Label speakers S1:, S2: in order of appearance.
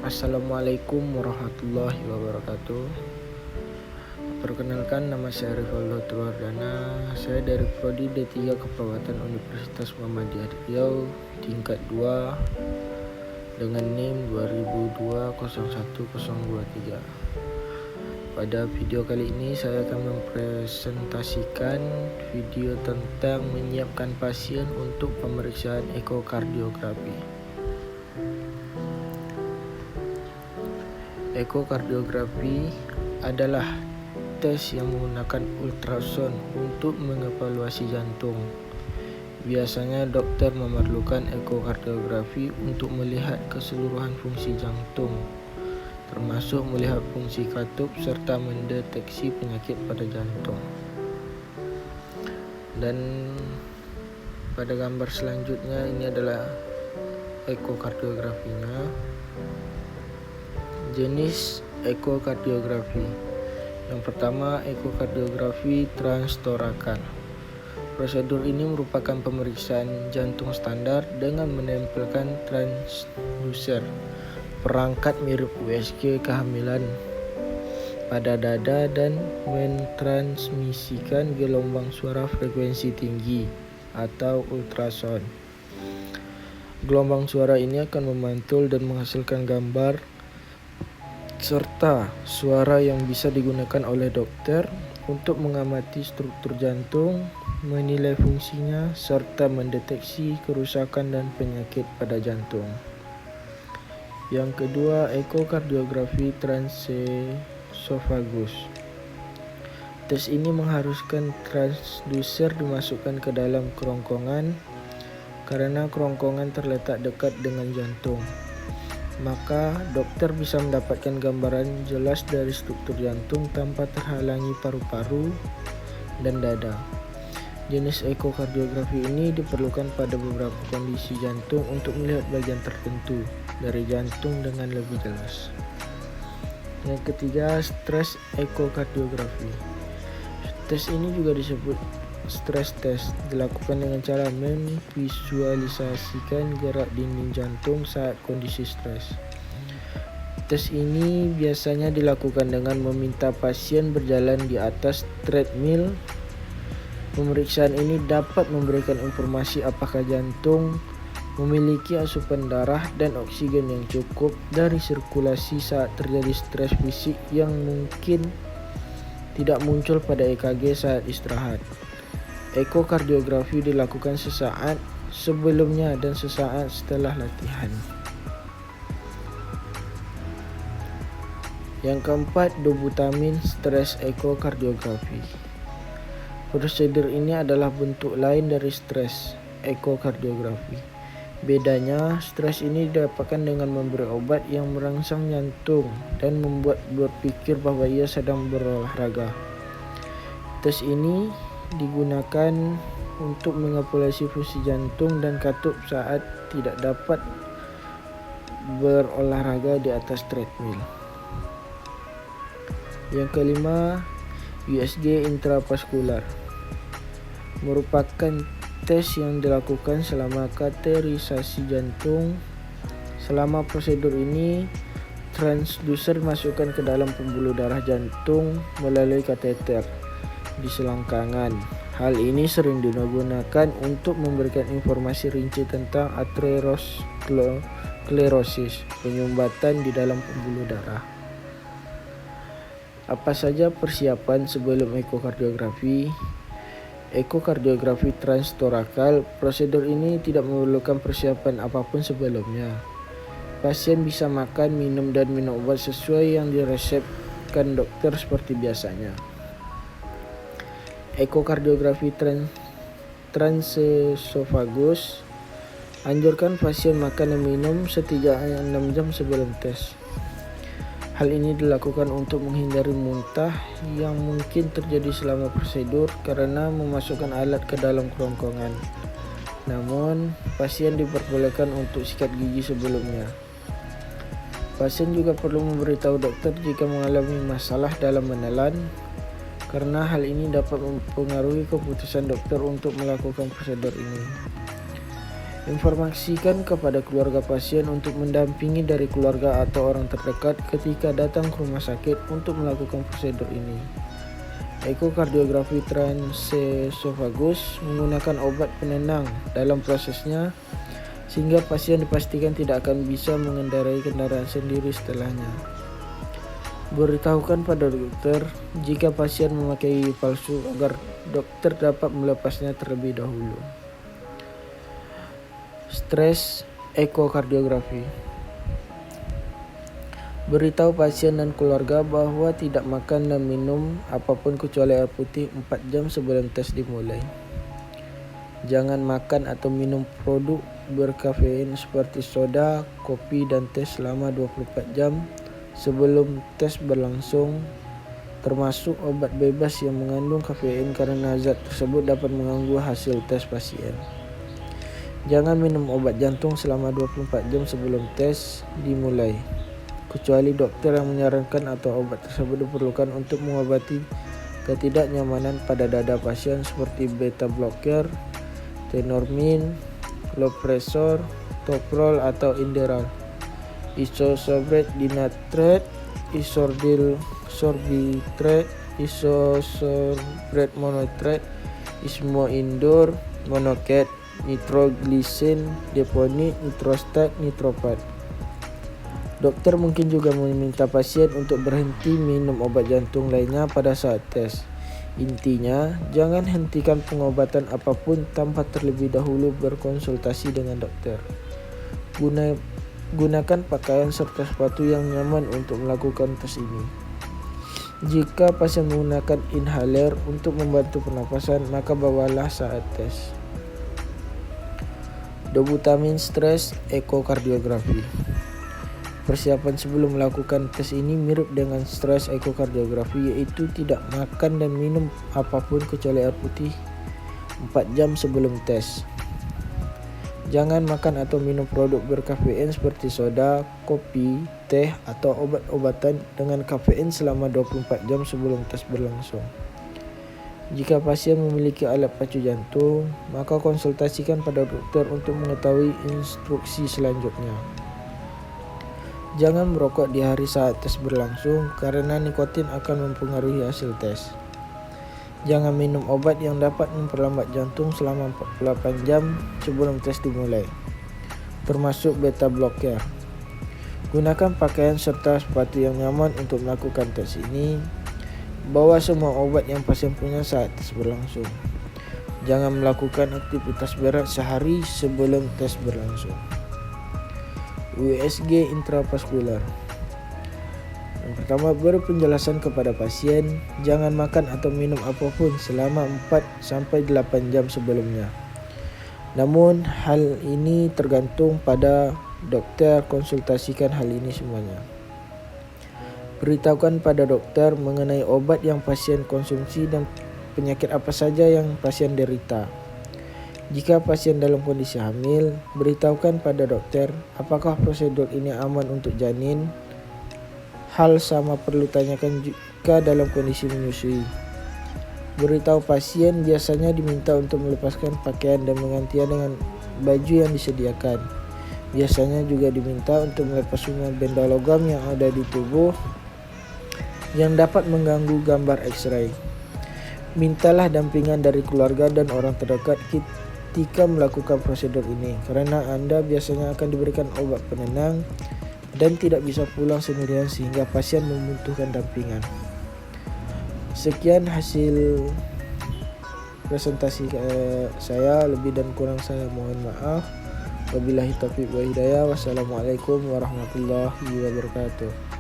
S1: Assalamualaikum warahmatullahi wabarakatuh. Perkenalkan, nama saya Rivaldo Wardana. Saya dari Prodi D3 Keperawatan Universitas Muhammadiyah Riau, tingkat 2 dengan NIM 2002-01023. Pada video kali ini saya akan mempresentasikan video tentang menyiapkan pasien untuk pemeriksaan ekokardiografi. Ekokardiografi adalah tes yang menggunakan ultrasound untuk mengevaluasi jantung. Biasanya dokter memerlukan ekokardiografi untuk melihat keseluruhan fungsi jantung, termasuk melihat fungsi katup serta mendeteksi penyakit pada jantung. Dan pada gambar selanjutnya ini adalah ekokardiografinya. Jenis ekokardiografi. Yang pertama, ekokardiografi transtorakal. Prosedur ini merupakan pemeriksaan jantung standar dengan menempelkan transducer, perangkat mirip USG kehamilan, pada dada dan mentransmisikan gelombang suara frekuensi tinggi atau ultrasound. Gelombang suara ini akan memantul dan menghasilkan gambar serta suara yang bisa digunakan oleh dokter untuk mengamati struktur jantung, menilai fungsinya, serta mendeteksi kerusakan dan penyakit pada jantung. Yang kedua, ekokardiografi transesophagus. Tes ini mengharuskan transducer dimasukkan ke dalam kerongkongan karena kerongkongan terletak dekat dengan jantung. Maka dokter bisa mendapatkan gambaran jelas dari struktur jantung tanpa terhalangi paru-paru dan dada. Jenis ekokardiografi ini diperlukan pada beberapa kondisi jantung untuk melihat bagian tertentu dari jantung dengan lebih jelas. Yang ketiga, stres ekokardiografi. Tes ini juga disebut stress test, dilakukan dengan cara memvisualisasikan gerak dinding jantung saat kondisi stres. Tes ini biasanya dilakukan dengan meminta pasien berjalan di atas treadmill. Pemeriksaan ini dapat memberikan informasi apakah jantung memiliki asupan darah dan oksigen yang cukup dari sirkulasi saat terjadi stres fisik yang mungkin tidak muncul pada EKG saat istirahat. Ekokardiografi dilakukan sesaat sebelumnya dan sesaat setelah latihan. Yang keempat, dobutamin stres ekokardiografi. Prosedur ini adalah bentuk lain dari stres ekokardiografi. Bedanya, stres ini didapatkan dengan memberi obat yang merangsang jantung dan membuat berpikir bahwa ia sedang berolahraga. Tes ini digunakan untuk mengevaluasi fungsi jantung dan katup saat tidak dapat berolahraga di atas treadmill. Yang kelima, USG intravaskular merupakan tes yang dilakukan selama kateterisasi jantung. Selama prosedur ini, transducer dimasukkan ke dalam pembuluh darah jantung melalui kateter di selangkangan. Hal ini sering digunakan untuk memberikan informasi rinci tentang aterosklerosis, penyumbatan di dalam pembuluh darah. Apa saja persiapan sebelum ekokardiografi? Ekokardiografi transtorakal, prosedur ini tidak memerlukan persiapan apapun sebelumnya. Pasien bisa makan, minum, dan minum obat sesuai yang diresepkan dokter seperti biasanya. Ekokardiografi transesophagus, anjurkan pasien makan dan minum setidaknya 6 jam sebelum tes. Hal ini dilakukan untuk menghindari muntah yang mungkin terjadi selama prosedur karena memasukkan alat ke dalam kerongkongan. Namun, pasien diperbolehkan untuk sikat gigi sebelumnya. Pasien juga perlu memberitahu dokter jika mengalami masalah dalam menelan, karena hal ini dapat mempengaruhi keputusan dokter untuk melakukan prosedur ini. Informasikan kepada keluarga pasien untuk mendampingi dari keluarga atau orang terdekat ketika datang ke rumah sakit untuk melakukan prosedur ini. Ekokardiografi transesofagus menggunakan obat penenang dalam prosesnya sehingga pasien dipastikan tidak akan bisa mengendarai kendaraan sendiri setelahnya. Beritahukan pada dokter jika pasien memakai gigi palsu agar dokter dapat melepasnya terlebih dahulu. Stres ekokardiografi. Beritahu pasien dan keluarga bahwa tidak makan dan minum apapun kecuali air putih 4 jam sebelum tes dimulai. Jangan makan atau minum produk berkafein seperti soda, kopi, dan teh selama 24 jam sebelum tes berlangsung, termasuk obat bebas yang mengandung kafein karena zat tersebut dapat mengganggu hasil tes pasien. Jangan minum obat jantung selama 24 jam sebelum tes dimulai, kecuali dokter yang menyarankan atau obat tersebut diperlukan untuk mengobati ketidaknyamanan pada dada pasien seperti beta blocker, tenormin, lopressor, toprol atau inderal, isosorbate dinitrate, isorbil sorbitrate, isosorbate monotrate, ismoindor, monoket, nitroglisin, deponit, nitrostat, nitropat. Dokter mungkin juga meminta pasien untuk berhenti minum obat jantung lainnya pada saat tes. Intinya, jangan hentikan pengobatan apapun tanpa terlebih dahulu berkonsultasi dengan dokter. Gunakan pakaian serta sepatu yang nyaman untuk melakukan tes ini. Jika pasien menggunakan inhaler untuk membantu pernapasan, maka bawalah saat tes. Dobutamin stres ekokardiografi. Persiapan sebelum melakukan tes ini mirip dengan stres ekokardiografi, yaitu tidak makan dan minum apapun kecuali air putih 4 jam sebelum tes. Jangan makan atau minum produk berkafein seperti soda, kopi, teh, atau obat-obatan dengan kafein selama 24 jam sebelum tes berlangsung. Jika pasien memiliki alat pacu jantung, maka konsultasikan pada dokter untuk mengetahui instruksi selanjutnya. Jangan merokok di hari saat tes berlangsung karena nikotin akan mempengaruhi hasil tes. Jangan minum obat yang dapat memperlambat jantung selama 48 jam sebelum tes dimulai, termasuk beta blocker. Gunakan pakaian serta sepatu yang nyaman untuk melakukan tes ini. Bawa semua obat yang pasien punya saat tes berlangsung. Jangan melakukan aktivitas berat sehari sebelum tes berlangsung. USG intravaskular. Yang pertama, beri penjelasan kepada pasien jangan makan atau minum apapun selama 4-8 jam sebelumnya. Namun hal ini tergantung pada dokter, konsultasikan hal ini semuanya. Beritahukan pada dokter mengenai obat yang pasien konsumsi dan penyakit apa saja yang pasien derita. Jika pasien dalam kondisi hamil, beritahukan pada dokter apakah prosedur ini aman untuk janin. Hal sama perlu tanyakan jika dalam kondisi menyusui. Beritahu pasien biasanya diminta untuk melepaskan pakaian dan menggantinya dengan baju yang disediakan. Biasanya juga diminta untuk melepas semua benda logam yang ada di tubuh yang dapat mengganggu gambar X-ray. Mintalah dampingan dari keluarga dan orang terdekat ketika melakukan prosedur ini, karena Anda biasanya akan diberikan obat penenang dan tidak bisa pulang sendirian sehingga pasien membutuhkan dampingan. Sekian hasil presentasi saya, lebih dan kurang saya mohon maaf. Wabillahi taufiq wa hidayah. Wassalamualaikum warahmatullahi wabarakatuh.